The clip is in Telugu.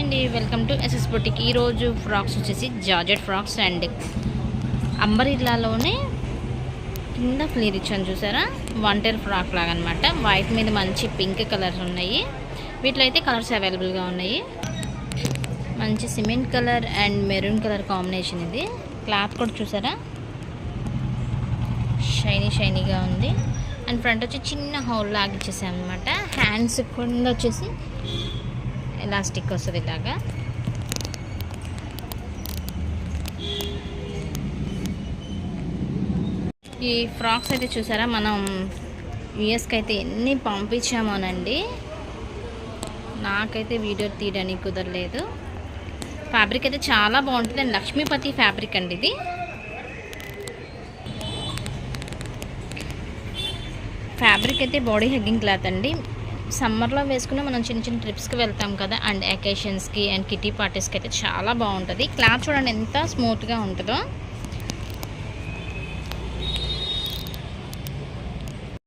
అండి, వెల్కమ్ టు ఎస్ఎస్ బొటిక్. ఈరోజు ఫ్రాక్స్ వచ్చేసి జార్జెట్ ఫ్రాక్స్ అండ్ అంబరిల్లాలోనే కింద ఫ్లేర్ ఇచ్చాను చూసారా, వంటర్ ఫ్రాక్ లాగా అనమాట. వైట్ మీద మంచి పింక్ కలర్స్ ఉన్నాయి. వీటిలో అయితే కలర్స్ అవైలబుల్గా ఉన్నాయి. మంచి cement colour and maroon colour combination. ఇది క్లాత్ కూడా చూసారా, షైనీగా ఉంది. అండ్ ఫ్రంట్ వచ్చి చిన్న హోల్ లాగా ఇచ్చేసాం అనమాట. హ్యాండ్స్ కింద వచ్చేసి ఎలాస్టిక్ వస్తుంది ఇలాగా. ఈ ఫ్రాక్స్ అయితే చూసారా, మనం యూఎస్కి అయితే ఎన్ని పంపించామోనండి. నాకైతే వీడియో తీయడానికి కుదరలేదు. ఫ్యాబ్రిక్ అయితే చాలా బాగుంటుంది అండ్ లక్ష్మీపతి ఫ్యాబ్రిక్ అండి ఇది. ఫ్యాబ్రిక్ అయితే బాడీ హగ్గింగ్ క్లాత్ అండి. సమ్మర్లో వేసుకుని మనం చిన్న చిన్న ట్రిప్స్కి వెళ్తాం కదా, అండ్ అకేషన్స్కి అండ్ కిటీ పార్టీస్కి అయితే చాలా బాగుంటుంది. క్లాత్ చూడండి ఎంత స్మూత్గా ఉంటుందో.